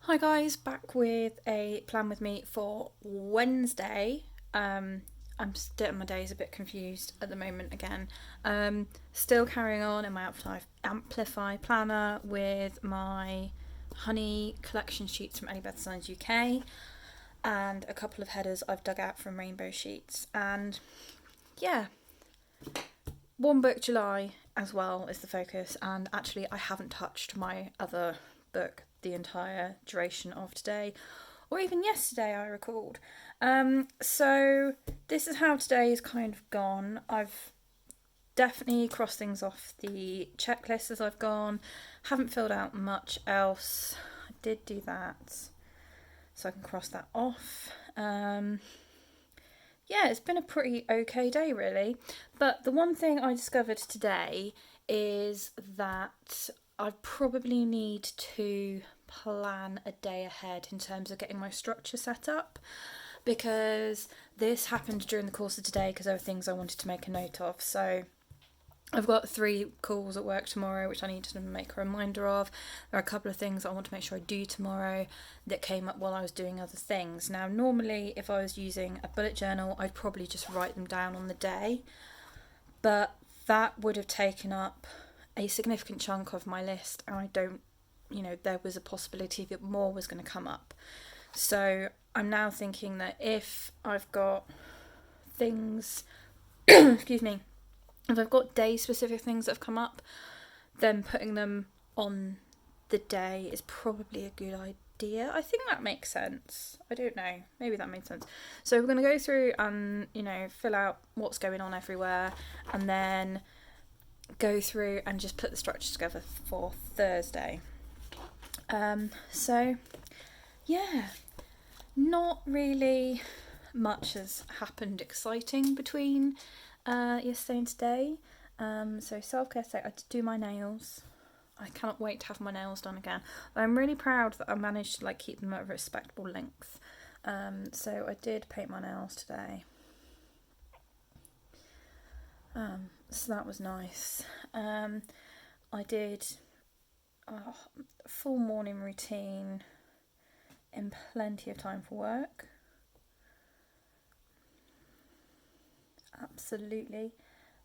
Hi guys, back with a plan with me for Wednesday. I'm still my days a bit confused at the moment again. Still carrying on in my Amplify Planner with my honey collection sheets from Elliebeth Designs UK and a couple of headers I've dug out from rainbow sheets. And yeah, one book July as well is the focus, and actually I haven't touched my other book the entire duration of today or even yesterday, I recalled. So this is how today is kind of gone. I've definitely crossed things off the checklist as I've gone. Haven't filled out much else. I did do that, so I can cross that off. Yeah, it's been a pretty okay day really. But the one thing I discovered today is that I probably need to plan a day ahead in terms of getting my structure set up, because this happened during the course of today because there were things I wanted to make a note of. So I've got 3 calls at work tomorrow which I need to make a reminder of. There are a couple of things I want to make sure I do tomorrow that came up while I was doing other things. Now normally if I was using a bullet journal I'd probably just write them down on the day, but that would have taken up a significant chunk of my list, and I don't, there was a possibility that more was going to come up. So I'm now thinking that if I've got things, excuse me, if I've got day specific things that have come up, then putting them on the day is probably a good idea. I think that makes sense. I don't know. Maybe that made sense. So we're going to go through and, fill out what's going on everywhere, and then go through and just put the structure together for Thursday. So yeah, not really much has happened exciting between yesterday and today. So self-care today, I did do my nails. I cannot wait to have my nails done again. I'm really proud that I managed to keep them at a respectable length. So I did paint my nails today. So that was nice. I did a full morning routine in plenty of time for work. Absolutely.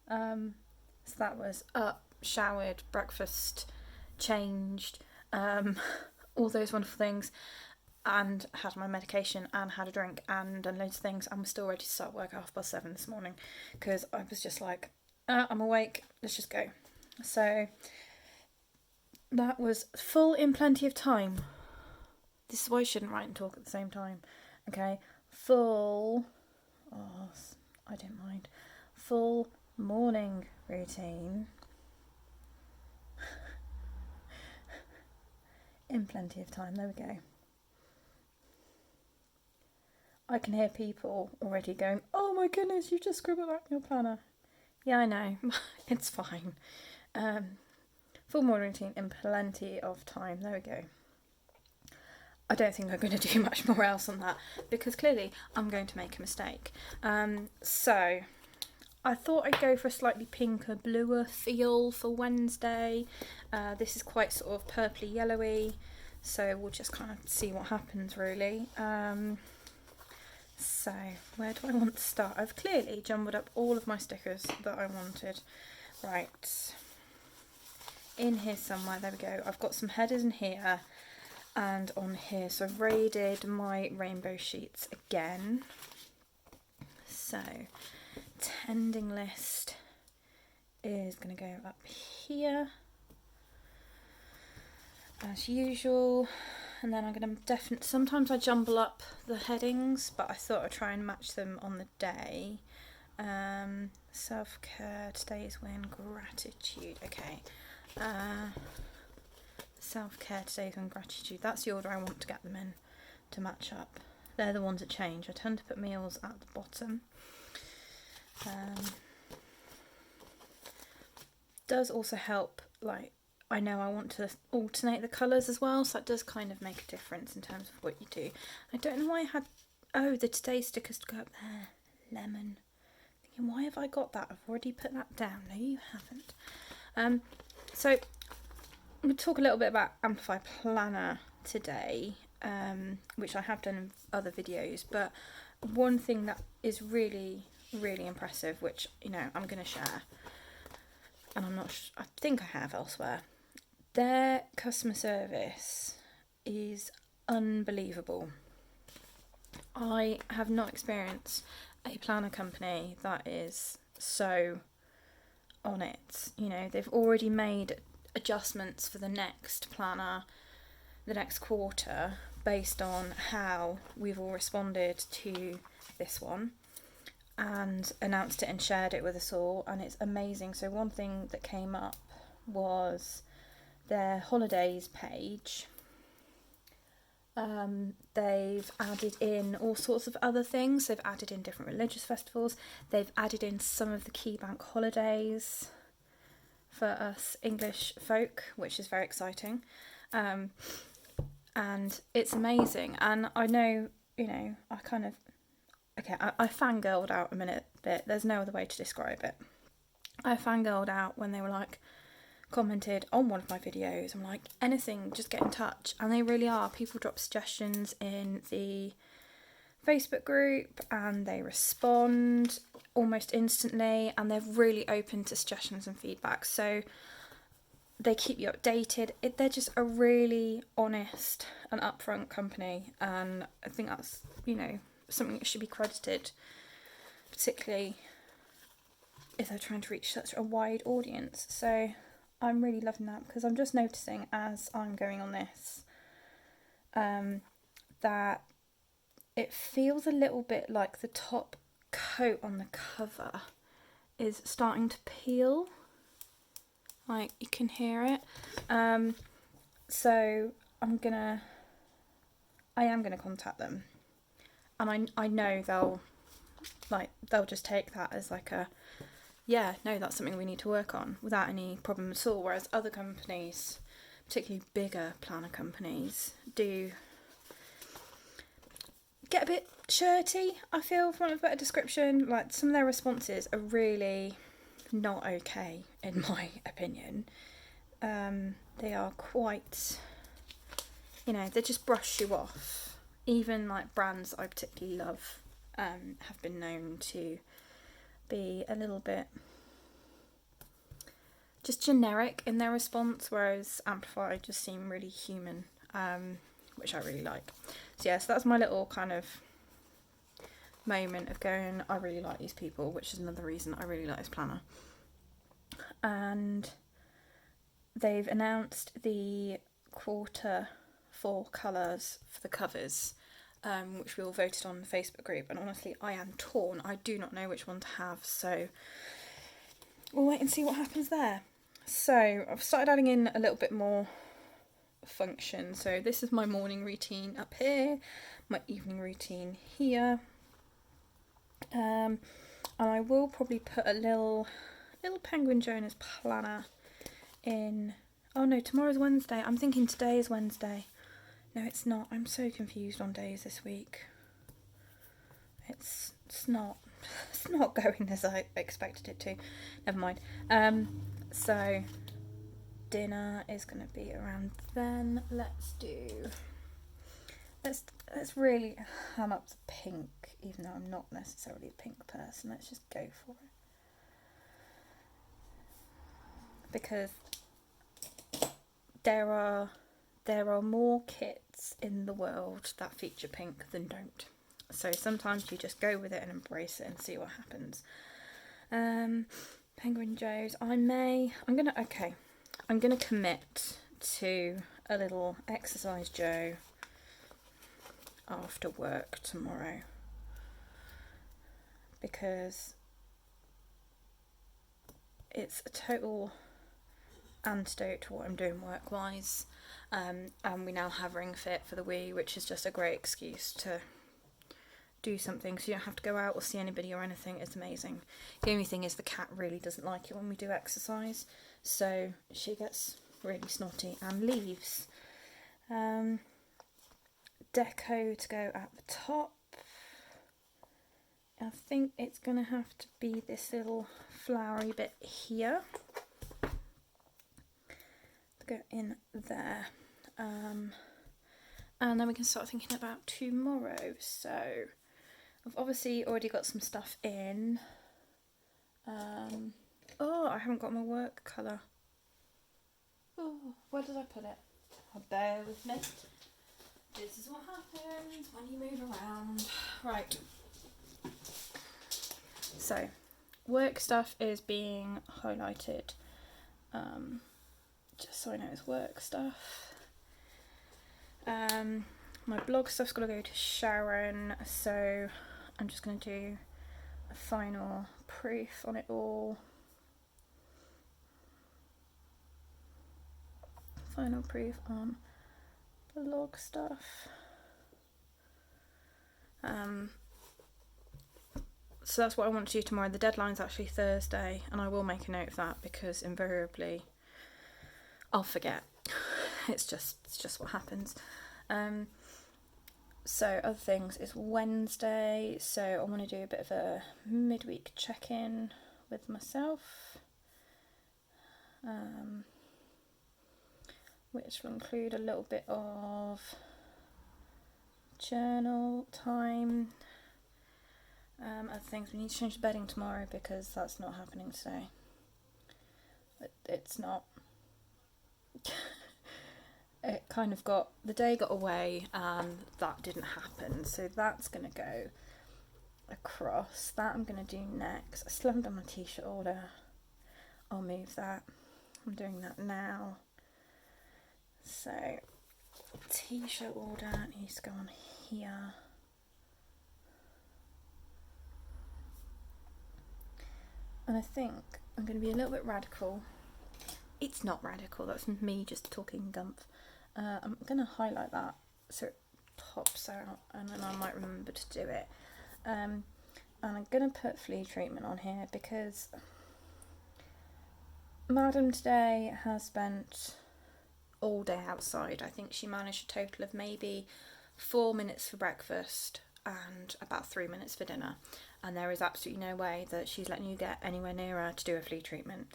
So that was up, showered, breakfast, changed, all those wonderful things, and had my medication and had a drink and loads of things, and was still ready to start work at 7:30 this morning because I was just like, I'm awake, let's just go. So that was full in plenty of time. This is why I shouldn't write and talk at the same time. Okay, full, I don't mind, full morning routine in plenty of time. There we go. I can hear people already going, oh my goodness, you just scribbled out in your planner. Yeah, I know. It's fine. Full morning routine in plenty of time. There we go. I don't think I'm going to do much more else on that because clearly I'm going to make a mistake. So I thought I'd go for a slightly pinker, bluer feel for Wednesday. This is quite sort of purpley yellowy, so we'll just kind of see what happens really. So where do I want to start? I've clearly jumbled up all of my stickers that I wanted. Right, in here somewhere, there we go. I've got some headers in here and on here, so I've raided my rainbow sheets again. So tending list is going to go up here as usual, and then I'm going to sometimes I jumble up the headings, but I thought I'd try and match them on the day. Self-care, today's win, gratitude. Okay, self-care, today's win, gratitude. That's the order I want to get them in to match up. They're the ones that change. I tend to put meals at the bottom. Does also help, I know I want to alternate the colours as well, so that does kind of make a difference in terms of what you do. I don't know why I had, the today stickers to go up there, lemon. Thinking, why have I got that? I've already put that down. No, you haven't. So I'm going to talk a little bit about Amplify Planner today. which I have done in other videos, but one thing that is really, really impressive, which, you know, I'm going to share, and I think I have elsewhere, their customer service is unbelievable. I have not experienced a planner company that is so on it. You know, they've already made adjustments for the next planner, the next quarter, based on how we've all responded to this one, and announced it and shared it with us all, and it's amazing. So one thing that came up was their holidays page. They've added in all sorts of other things. They've added in different religious festivals. They've added in some of the key bank holidays for us English folk, which is very exciting. And it's amazing. And I know, you know, I fangirled out a minute bit. There's no other way to describe it. I fangirled out when they were like, commented on one of my videos. I'm like, anything, just get in touch. And they really are. People drop suggestions in the Facebook group and they respond almost instantly, and they're really open to suggestions and feedback. So they keep you updated. They're just a really honest and upfront company, and I think that's, you know, something that should be credited, particularly if they're trying to reach such a wide audience. So I'm really loving that, because I'm just noticing as I'm going on this that it feels a little bit like the top coat on the cover is starting to peel. Like, you can hear it. So I am gonna contact them, and I know they'll just take that as like a, yeah, no, that's something we need to work on without any problem at all. Whereas other companies, particularly bigger planner companies, do get a bit shirty, I feel, for want of a better description. Like, some of their responses are really not okay, in my opinion. They are quite, you know, they just brush you off. Even like brands that I particularly love have been known to be a little bit just generic in their response, whereas Amplify just seem really human, which I really like. So yeah, so that's my little kind of moment of going, I really like these people, which is another reason I really like this planner. And they've announced the quarter 4 colours for the covers, which we all voted on in the Facebook group, and honestly I am torn. I do not know which one to have, so we'll wait and see what happens there. So I've started adding in a little bit more function. So this is my morning routine up here, my evening routine here, and I will probably put a little Penguin Jonas planner in. Oh no, tomorrow's Wednesday. I'm thinking today is Wednesday. No, it's not. I'm so confused on days this week. It's not going as I expected it to. Never mind. So dinner is going to be around then. Let's really ham up the pink, even though I'm not necessarily a pink person. Let's just go for it, because there are more kits in the world that feature pink than don't. So sometimes you just go with it and embrace it and see what happens. Penguin Joe's. I'm gonna commit to a little exercise Joe after work tomorrow, because it's a total antidote to what I'm doing work-wise, and we now have Ring Fit for the Wii, which is just a great excuse to do something, so you don't have to go out or see anybody or anything. It's amazing. The only thing is the cat really doesn't like it when we do exercise, so she gets really snotty and leaves. Deco to go at the top. I think it's going to have to be this little flowery bit here to go in there. And And then we can start thinking about tomorrow. So I've obviously already got some stuff in. Oh, I haven't got my work colour. Oh, where did I put it? Oh, bear with me. This is what happens when you move around. Right. So, work stuff is being highlighted. Just so I know it's work stuff. My blog stuff's got to go to Sharon, so I'm just going to do a final proof on it all. Final proof on blog stuff. So that's what I want to do tomorrow. The deadline's actually Thursday, and I will make a note of that because invariably I'll forget. It's just what happens. So other things is Wednesday, so I want to do a bit of a midweek check-in with myself, which will include a little bit of journal time. Other things, we need to change the bedding tomorrow because that's not happening today. It's not. It kind of the day got away and that didn't happen, so that's going to go across. That I'm going to do next. I still haven't done my t-shirt order. I'll move that. I'm doing that now. So t-shirt order needs to go on here. And I think I'm going to be a little bit radical. It's not radical, that's me just talking gumph. I'm going to highlight that so it pops out, and then I might remember to do it. And I'm going to put flea treatment on here because Madam today has spent all day outside. I think she managed a total of maybe 4 minutes for breakfast and about 3 minutes for dinner, and there is absolutely no way that she's letting you get anywhere near her to do a flea treatment.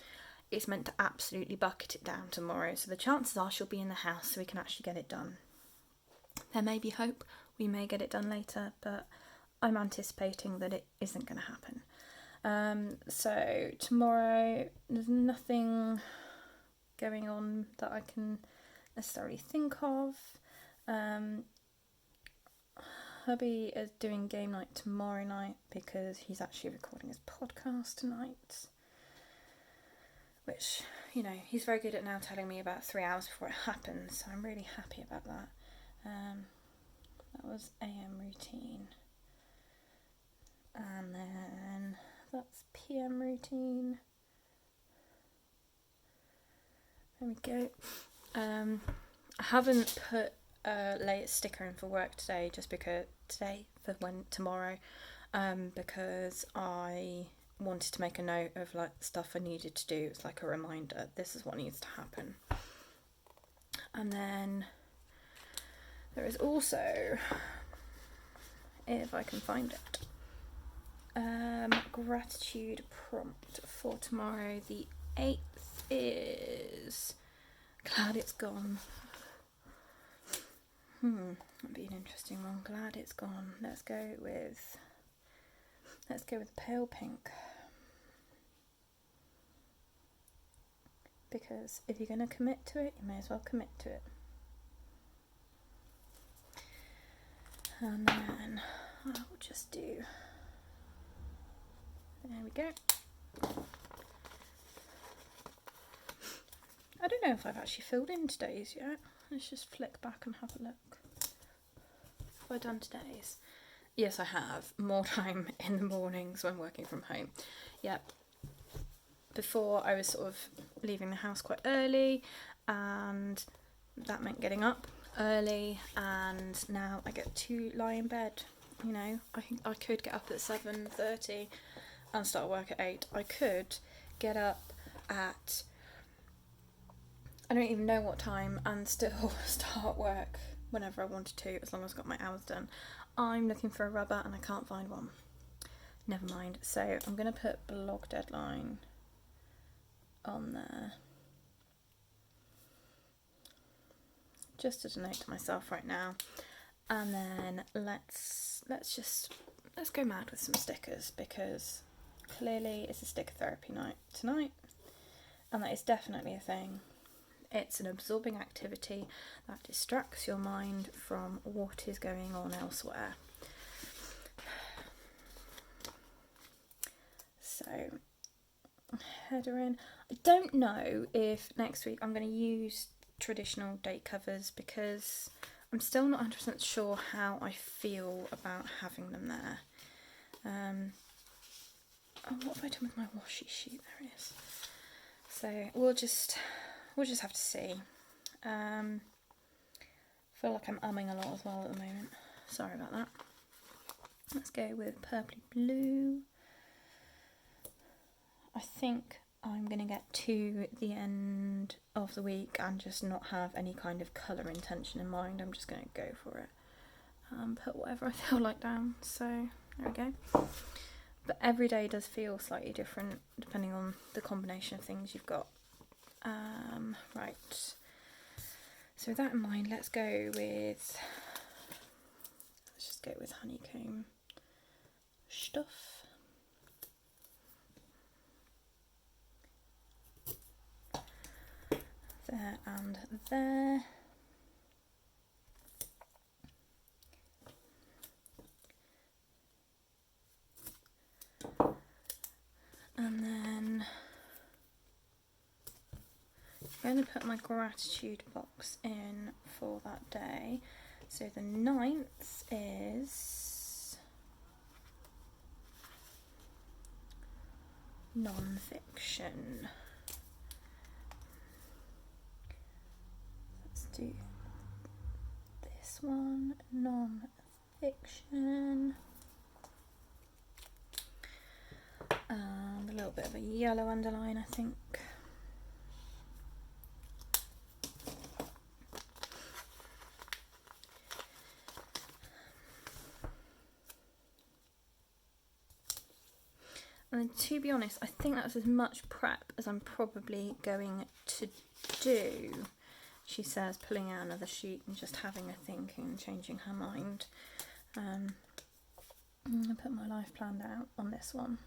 It's meant to absolutely bucket it down tomorrow, so the chances are she'll be in the house so we can actually get it done. There may be hope, we may get it done later, but I'm anticipating that it isn't going to happen. So tomorrow there's nothing going on that I can necessarily think of. Hubby is doing game night tomorrow night because he's actually recording his podcast tonight, which, you know, he's very good at now telling me about 3 hours before it happens, so I'm really happy about that. That was AM routine, and then that's PM routine. There we go. I haven't put a latest sticker in for work today, just because tomorrow, because I wanted to make a note of like stuff I needed to do. It's like a reminder, this is what needs to happen. And then there is also, if I can find it, gratitude prompt for tomorrow. The 8th is glad it's gone. That'd be an interesting one. Glad it's gone. Let's go with pale pink. Because if you're going to commit to it, you may as well commit to it. And then I'll just do, there we go. I don't know if I've actually filled in today's yet. Let's just flick back and have a look. Have I done today's? Yes, I have. More time in the mornings when working from home. Yep. Before I was sort of leaving the house quite early, and that meant getting up early, and now I get to lie in bed. You know, I could get up at 7:30 and start work at 8. I could get up at, I don't even know what time, and still start work whenever I wanted to, as long as I got my hours done. I'm looking for a rubber and I can't find one. Never mind. So I'm going to put blog deadline on there. just as a note to myself right now. And then let's go mad with some stickers, because clearly it's a sticker therapy night tonight, and that is definitely a thing. It's an absorbing activity that distracts your mind from what is going on elsewhere. So, header in. I don't know if next week I'm going to use traditional date covers, because I'm still not 100% sure how I feel about having them there. Oh, what have I done with my washi sheet? There it is. So we'll just have to see. Feel like I'm umming a lot as well at the moment. Sorry about that. Let's go with purpley blue. I think I'm going to get to the end of the week and just not have any kind of colour intention in mind. I'm just going to go for it. Put whatever I feel like down. So there we go. But every day does feel slightly different depending on the combination of things you've got. Right. So with that in mind, let's just go with honeycomb stuff. There and there. And then I'm going to put my gratitude box in for that day. So the 9th is non-fiction. Let's do this one, non-fiction. And a little bit of a yellow underline, I think. And to be honest, I think that's as much prep as I'm probably going to do. She says, pulling out another sheet and just having a think and changing her mind. I'm going to put my life planned out on this one.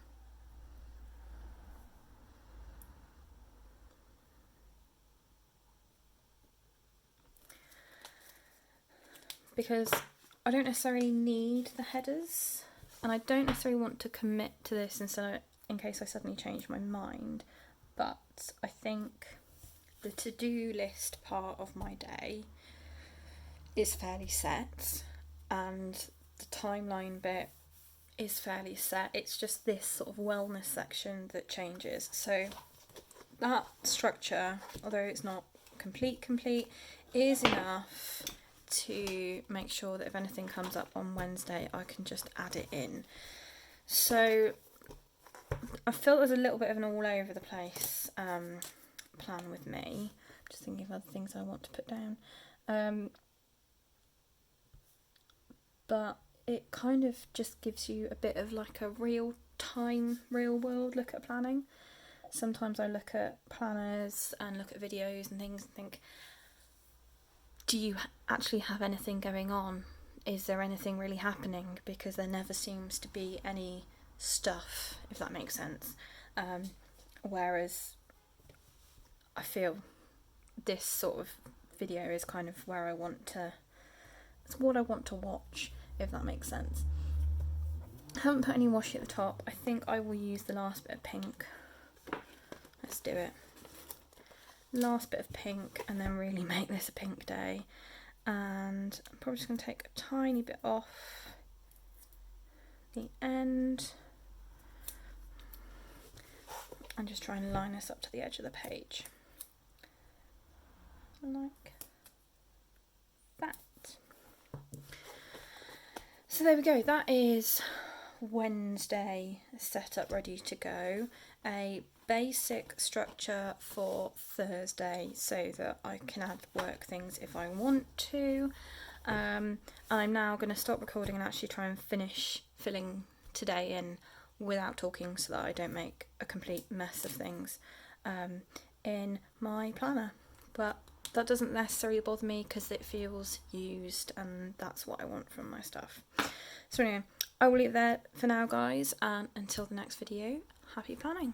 Because I don't necessarily need the headers, and I don't necessarily want to commit to this in case I suddenly change my mind, but I think the to-do list part of my day is fairly set, and the timeline bit is fairly set. It's just this sort of wellness section that changes. So that structure, although it's not complete, is enough to make sure that if anything comes up on Wednesday, I can just add it in. So I feel there's a little bit of an all over the place plan with me. Just thinking of other things I want to put down. But it kind of just gives you a bit of like a real world look at planning. Sometimes I look at planners and look at videos and things and think, do you actually have anything going on? Is there anything really happening? Because there never seems to be any stuff, if that makes sense. Whereas I feel this sort of video is kind of where it's what I want to watch, if that makes sense. I haven't put any washi at the top. I think I will use the last bit of pink. Let's do it. Last bit of pink, and then really make this a pink day. And I'm probably just going to take a tiny bit off the end and just try and line this up to the edge of the page like that. So there we go, that is Wednesday set up, ready to go. A basic structure for Thursday so that I can add work things if I want to. And I'm now going to stop recording and actually try and finish filling today in without talking, so that I don't make a complete mess of things in my planner. But that doesn't necessarily bother me because it feels used and that's what I want from my stuff. So anyway, I will leave it there for now, guys, and until the next video, happy planning.